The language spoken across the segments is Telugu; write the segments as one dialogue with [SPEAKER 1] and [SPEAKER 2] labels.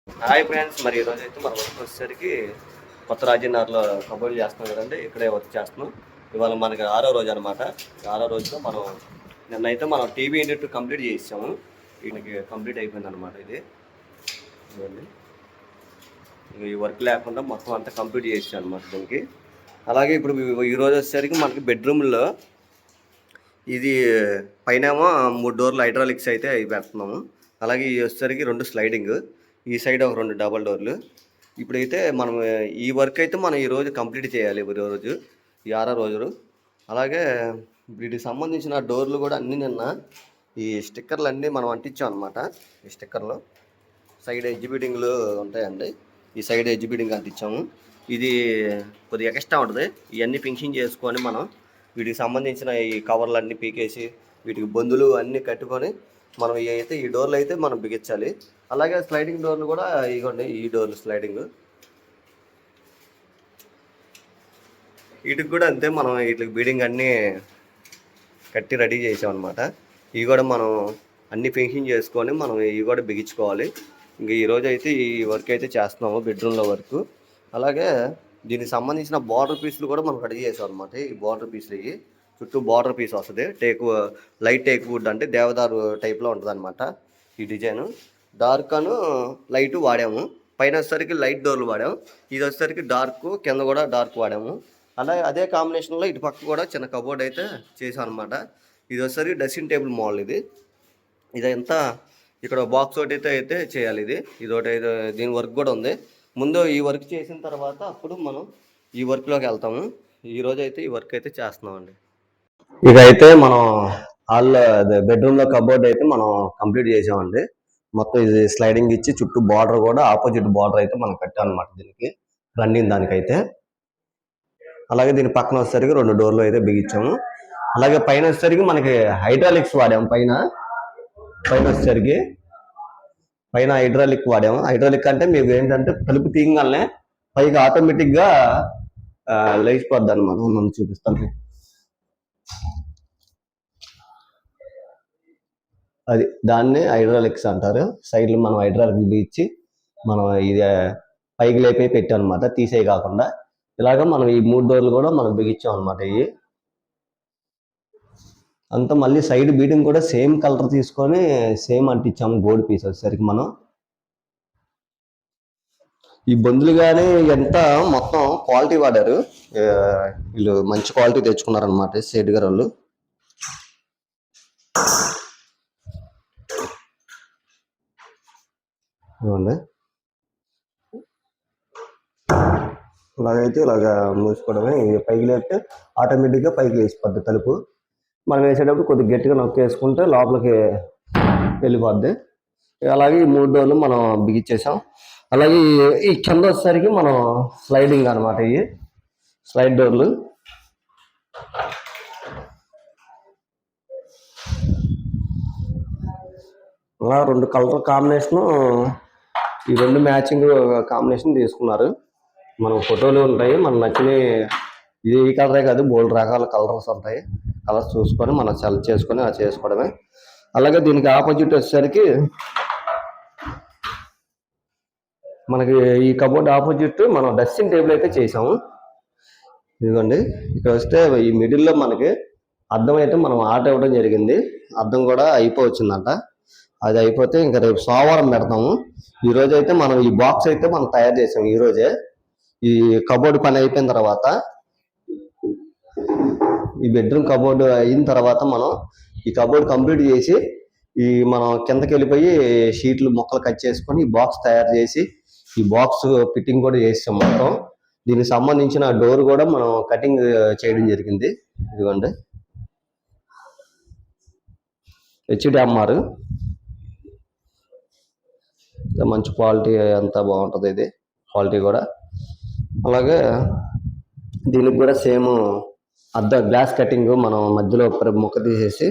[SPEAKER 1] హాయ్ ఫ్రెండ్స్, మరి ఈరోజు అయితే మన వర్క్ వచ్చేసరికి కొత్త రాజీనగర్లో కబోర్డ్ చేస్తున్నాం కదండి. ఇక్కడే వర్క్ చేస్తున్నాం. ఇవాళ మనకి 6వ రోజు అనమాట. 6వ రోజులో మనం నిన్నైతే మనం టీవీ యూనిట్ కంప్లీట్ చేసాము. దీనికి కంప్లీట్ అయిపోయింది అనమాట. ఇది ఇవ్వండి, ఈ వర్క్ లేకుండా మొత్తం అంతా కంప్లీట్ చేసాం అనమాట దీనికి. అలాగే ఇప్పుడు ఈరోజు వచ్చేసరికి మనకి బెడ్రూమ్లో ఇది పైనేమో 3 డోర్లు హైడ్రాలిక్స్ అయితే అవి పెడుతున్నాము. అలాగే ఈ వచ్చేసరికి 2 స్లైడింగ్, ఈ సైడ్ ఒక 2 డబల్ డోర్లు. ఇప్పుడైతే మనం ఈ వర్క్ అయితే మనం ఈరోజు కంప్లీట్ చేయాలి. రోజు ఈ 6వ రోజు. అలాగే వీటికి సంబంధించిన డోర్లు కూడా అన్నీ నిన్న ఈ స్టిక్కర్లు అన్నీ మనం అంటించాం అనమాట. ఈ స్టిక్కర్లు సైడ్ ఎగ్జిబిటింగ్లు ఉంటాయండి. ఈ సైడ్ ఎగ్జిబిటింగ్ అంటించాము. ఇది కొద్దిగా ఎక్స్ట్రా ఉంటుంది. ఇవన్నీ ఫినిషింగ్ చేసుకొని మనం వీటికి సంబంధించిన ఈ కవర్లు అన్నీ పీకేసి వీటికి బొందులు అన్నీ కట్టుకొని మనం అయితే ఈ డోర్లు అయితే మనం బిగించాలి. అలాగే స్లైడింగ్ డోర్లు కూడా ఇగోండి, ఈ డోర్లు స్లైడింగ్ వీటికి కూడా అంతే. మనం వీటికి బీడింగ్ అన్నీ కట్టి రెడీ చేసామన్నమాట. ఇవి కూడా మనం అన్నీ ఫినిషింగ్ చేసుకొని మనం ఇవి కూడా బిగించుకోవాలి. ఇంక ఈరోజు అయితే ఈ వర్క్ అయితే చేస్తున్నాము, బెడ్రూమ్లో వర్క్. అలాగే దీనికి సంబంధించిన బార్డర్ పీసులు కూడా మనం రెడీ చేసాం అనమాట. ఈ బార్డర్ పీసులు ఇవి చుట్టూ బార్డర్ పీస్ వస్తుంది. లైట్ టేక్ వుడ్ అంటే దేవదారు టైప్లో ఉంటుంది అనమాట ఈ డిజైన్. డార్క్ అను లైట్ వాడాము. పైన వచ్చేసరికి లైట్ డోర్లు వాడాము. ఇది వచ్చేసరికి డార్క్, కింద కూడా డార్క్ వాడాము. అలాగే అదే కాంబినేషన్లో ఇటు పక్క కూడా చిన్న కబోర్డ్ అయితే చేసాం అనమాట. ఇది వచ్చేసరికి డ్రెస్సింగ్ టేబుల్ మోడల్. ఇదంతా ఇక్కడ బాక్స్ ఒకటి అయితే చేయాలి. ఇది ఒకటి అయితే దీని వర్క్ కూడా ఉంది. ముందు ఈ వర్క్ చేసిన తర్వాత అప్పుడు మనం ఈ వర్క్లోకి వెళ్తాము. ఈరోజు అయితే ఈ వర్క్ అయితే చేస్తున్నామండి. ఇక అయితే మనం హాల్లో బెడ్రూమ్లో కబోర్డ్ అయితే మనం కంప్లీట్ చేసామండి. మొత్తం ఇది స్లైడింగ్ ఇచ్చి చుట్టూ బార్డర్ కూడా ఆపోజిట్ బార్డర్ అయితే మనం కట్టామన్నమాట దీనికి రన్నింగ్ దానికైతే. అలాగే దీని పక్కన వచ్చేసరికి 2 డోర్లు అయితే బిగించాము. అలాగే పైన వచ్చేసరికి మనకి హైడ్రాలిక్స్ వాడాము. పైన వచ్చేసరికి పైన హైడ్రాలిక్ వాడాము. హైడ్రాలిక్ అంటే మీకు ఏంటంటే తలుపు తీయగానే పైకి ఆటోమేటిక్గా లేచిపోద్ది అనమాట. మనం చూపిస్తాను. అది దాన్ని హైడ్రాలిక్స్ అంటారు. సైడ్లో మనం హైడ్రాలిక్ ఇచ్చి మనం ఇది పైకి లేపి పెట్టాం అనమాట, తీసే కాకుండా. ఇలాగ మనం ఈ 3 డోర్లు కూడా మనం బిగించాం అనమాట. ఇవి అంతా మళ్ళీ సైడ్ బీడింగ్ కూడా సేమ్ కలర్ తీసుకొని సేమ్ అంటించాము. గోల్డ్ పీస్ వచ్చేసరికి మనం ఈ బొందులు కానీ ఎంత మొత్తం క్వాలిటీ వాడారు. వీళ్ళు మంచి క్వాలిటీ తెచ్చుకున్నారనమాట సేట్ గారు వాళ్ళు. ఇలాగైతే ఇలాగ మూసుకోవడమే. పైకి లేపితే ఆటోమేటిక్గా పైకి వేసిపోద్ది తలుపు. మనం వేసేటప్పుడు కొద్దిగా గట్టిగా నొక్కేసుకుంటే లోపలికి వెళ్ళిపోద్ది. అలాగే ఈ 3 డోర్లు మనం బిగించేసాం. అలాగే ఈ కింద వచ్చేసరికి మనం స్లైడింగ్ అనమాట. ఇవి స్లైడ్ డోర్లు. అలా 2 కలర్ కాంబినేషను, ఈ 2 మ్యాచింగ్ కాంబినేషన్ తీసుకున్నారు. మనం ఫోటోలు ఉంటాయి, మనం నచ్చిన ఇది ఈ కలరే కాదు, బోల్డ్ రకాల కలర్స్ ఉంటాయి. కలర్స్ చూసుకొని మనం సెలెక్ట్ చేసుకొని అది చేసుకోవడమే. అలాగే దీనికి ఆపోజిట్ వచ్చేసరికి మనకి ఈ కబోర్డ్ ఆపోజిట్ మనం డ్రెస్సింగ్ టేబుల్ అయితే చేసాము. ఇదిగోండి, ఇక్కడ వస్తే ఈ మిడిల్లో మనకి అద్దం అయితే మనం ఆర్డర్ ఇవ్వడం జరిగింది. అద్దం కూడా అయిపోవచ్చిందంట. అది అయిపోతే ఇంకా రేపు సోమవారం పెడతాము. ఈరోజు అయితే మనం ఈ బాక్స్ అయితే మనం తయారు చేసాము. ఈరోజే ఈ కబోర్డ్ పని అయిపోయిన తర్వాత, ఈ బెడ్రూమ్ కబోర్డ్ అయిన తర్వాత మనం ఈ కబోర్డ్ కంప్లీట్ చేసి ఈ మనం కిందకి వెళ్ళిపోయి షీట్లు మొక్కలు కట్ చేసుకొని ఈ బాక్స్ తయారు చేసి ఈ బాక్స్ ఫిట్టింగ్ కూడా చేసాం మొత్తం. దీనికి సంబంధించిన డోర్ కూడా మనం కటింగ్ చేయడం జరిగింది. ఇదిగోండి, HDMR మంచి క్వాలిటీ, అంతా బాగుంటుంది ఇది క్వాలిటీ కూడా. అలాగే దీనికి కూడా సేమ్ గ్లాస్ కటింగ్ మనం మధ్యలో ముక్క తీసేసి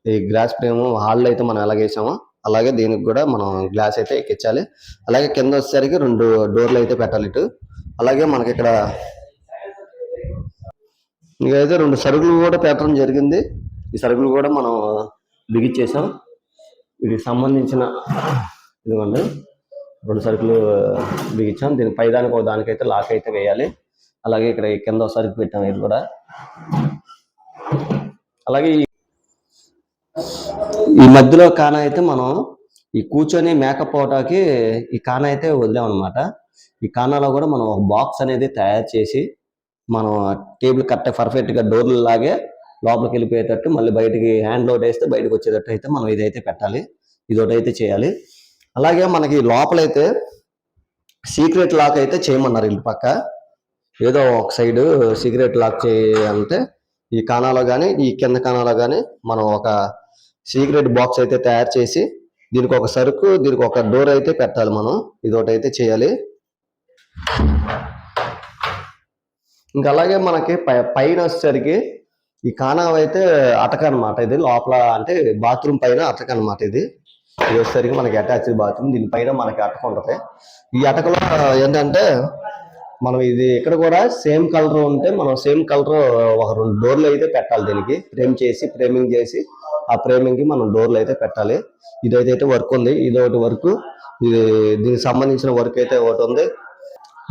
[SPEAKER 1] ఈ గ్లాస్ ఫ్రేమ్ హాల్లో అయితే మనం ఎలాగేసామో అలాగే దీనికి కూడా మనం గ్లాస్ అయితే ఎక్కించాలి. అలాగే కింద వచ్చేసరికి 2 డోర్లు అయితే పెట్టాలి ఇటు. అలాగే మనకి ఇక్కడ ఇకైతే 2 సరుకులు కూడా పెట్టడం జరిగింది. ఈ సరుకులు కూడా మనం బిగించేసాం. వీటికి సంబంధించిన ఇదిగోండి 2 సరుకులు బిగించాం. దీని పైదానికి ఒక దానికైతే లాక్ అయితే వేయాలి. అలాగే ఇక్కడ కింద ఒక సరుకు పెట్టాం, ఇది కూడా. అలాగే ఈ మధ్యలో కాన అయితే మనం ఈ కూర్చొని మేకప్ అవటానికి ఈ కాన అయితే వదిలాం అనమాట. ఈ కానాలో కూడా మనం ఒక బాక్స్ అనేది తయారు చేసి మనం టేబుల్ పర్ఫెక్ట్గా డోర్లు లాగే లోపలికి వెళ్ళిపోయేటట్టు, మళ్ళీ బయటికి హ్యాండ్ లోడ్ వేస్తే బయటకు వచ్చేటట్టు అయితే మనం ఇదైతే పెట్టాలి. ఇదొకటి చేయాలి. అలాగే మనకి లోపలైతే సీక్రెట్ లాక్ అయితే చేయమన్నారు ఇల్లు పక్క. ఏదో ఒక సైడ్ సీక్రెట్ లాక్ చేయాలంటే ఈ కానాలో కానీ ఈ కింద కానాలో కానీ మనం ఒక సీక్రెట్ బాక్స్ అయితే తయారు చేసి దీనికి ఒక సరుకు, దీనికి ఒక డోర్ అయితే పెట్టాలి మనం. ఇదొకటి అయితే చేయాలి. ఇంకా అలాగే మనకి పైన వచ్చేసరికి ఈ కానా అయితే అటక అనమాట. ఇది లోపల అంటే బాత్రూమ్ పైన అటక అనమాట. ఇది వచ్చేసరికి మనకి అటాచ్డ్ బాత్రూమ్, దీనిపైన మనకి అటక ఉంటుంది. ఈ అటకలో ఏంటంటే మనం ఇది ఇక్కడ కూడా సేమ్ కలర్ ఉంటే మనం సేమ్ కలర్ ఒక 2 డోర్లు అయితే పెట్టాలి. దీనికి ఫ్రేమింగ్ చేసి ఆ ఫ్రేమింగ్ కి మనం డోర్లు అయితే పెట్టాలి. ఇదైతే వర్క్ ఉంది. ఇది ఒకటి వర్క్, ఇది దీనికి సంబంధించిన వర్క్ అయితే ఒకటి ఉంది.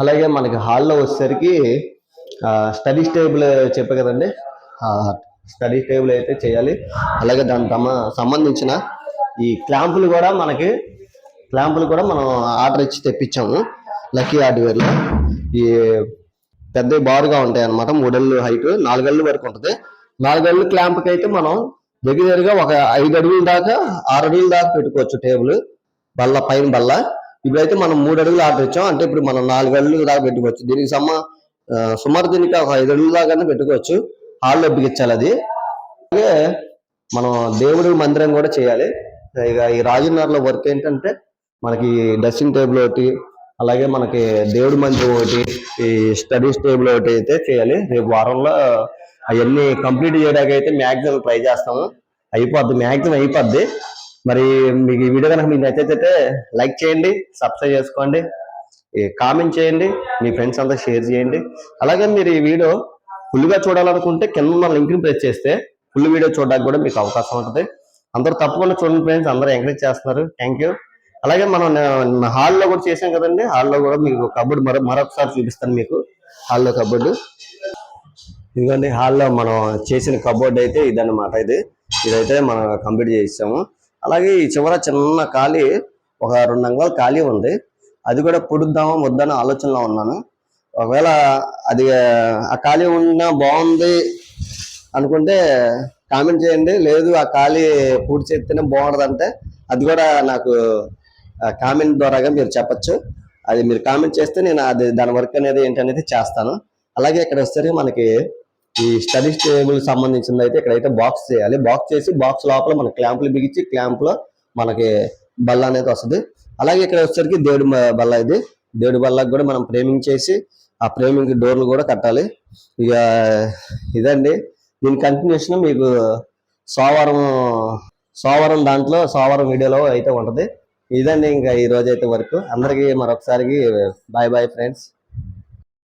[SPEAKER 1] అలాగే మనకి హాల్లో వచ్చేసరికి స్టడీ టేబుల్ చెప్పే కదండి, స్టడీ టేబుల్ అయితే చేయాలి. అలాగే దానికి సంబంధించిన ఈ క్లాంపులు కూడా మనం ఆర్డర్ ఇచ్చి తెప్పించాము లక్కీ హార్డ్వేర్లో. ఈ పెద్ద బారుగా ఉంటాయి అన్నమాట. 3 అడుగులు హైట్, 4 అడుగుల వరకు ఉంటుంది. 4 అడుగుల క్లాంప్కి అయితే మనం దగ్గరగా ఒక 5 అడుగుల దాకా 6 అడుగుల దాకా పెట్టుకోవచ్చు టేబుల్ బల్ల పైన బల్ల. ఇప్పుడైతే మనం 3 అడుగులు ఆర్డర్ ఇచ్చాం, అంటే ఇప్పుడు మనం 4 అడుగుల దాకా పెట్టుకోవచ్చు. దీనికి సుమారు దీనికి ఒక 5 అడుగుల దాకా పెట్టుకోవచ్చు. హాల్లో బిగించాలి అది. అలాగే మనం దేవుడి మందిరం కూడా చేయాలి. ఇక ఈ రాజున్నరలో వర్క్ ఏంటంటే మనకి డ్రెస్సింగ్ టేబుల్ ఒకటి, అలాగే మనకి దేవుడి మందిరం ఒకటి, ఈ స్టడీస్ టేబుల్ ఒకటి అయితే చేయాలి. రేపు వారంలో అవన్నీ కంప్లీట్ చేయడానికి అయితే మ్యాక్సిమం ట్రై చేస్తాము. మ్యాక్సిమం అయిపోద్ది. మరి మీకు ఈ వీడియో కనుక మీకు నచ్చితే లైక్ చేయండి, సబ్స్క్రైబ్ చేసుకోండి, కామెంట్ చేయండి, మీ ఫ్రెండ్స్ అంతా షేర్ చేయండి. అలాగే మీరు ఈ వీడియో ఫుల్గా చూడాలనుకుంటే కింద ఉన్న లింక్ని ప్రెస్ చేస్తే ఫుల్ వీడియో చూడడానికి కూడా మీకు అవకాశం ఉంటుంది. అందరూ తప్పకుండా చూడండి ఫ్రెండ్స్, అందరూ ఎంకరేజ్ చేస్తున్నారు. Thank you. అలాగే మనం హాల్లో కూడా చేసాం కదండి, హాల్లో కూడా మీకు కబోర్డ్ మరొకసారి చూపిస్తాను మీకు. హాల్లో కబోర్డు ఇదిగోండి. హాల్లో మనం చేసిన కబోర్డ్ అయితే ఇదన్నమాట. ఇదైతే మనం కంప్లీట్ చేసాము. అలాగే ఈ చివర చిన్న ఖాళీ, ఒక 2 అంగుళాల ఖాళీ ఉంది. అది కూడా పొడుద్దామా వద్దన్న ఆలోచనలో ఉన్నాను. ఒకవేళ అది ఆ ఖాళీ ఉన్నా బాగుంది అనుకుంటే కామెంట్ చేయండి. లేదు ఆ ఖాళీ పూర్తి చేస్తేనే బాగుంటుందంటే అది కూడా నాకు కామెంట్ ద్వారాగా మీరు చెప్పచ్చు. అది మీరు కామెంట్ చేస్తే నేను దాని వర్క్ అనేది ఏంటనేది చేస్తాను. అలాగే ఇక్కడ వస్తే మనకి ఈ స్టడీ టేబుల్ సంబంధించింది అయితే ఇక్కడైతే బాక్స్ చేయాలి. బాక్స్ చేసి బాక్స్ లోపల మన క్లాంపులు బిగించి క్లాంపులో మనకి బల్ల అనేది వస్తుంది. అలాగే ఇక్కడ వచ్చేసరికి దేవుడి బల్ల. దేవుడి బల్లకు కూడా మనం ఫ్రేమింగ్ చేసి ఆ ఫ్రేమింగ్ డోర్లు కూడా కట్టాలి. ఇక ఇదండి. దీని కంటిన్యూషన్ మీకు సోమవారం దాంట్లో సోమవారం వీడియోలో అయితే ఉంటుంది. ఇదండి ఇంకా ఈ రోజు అయితే వరకు. అందరికీ మరొకసారికి బాయ్ ఫ్రెండ్స్.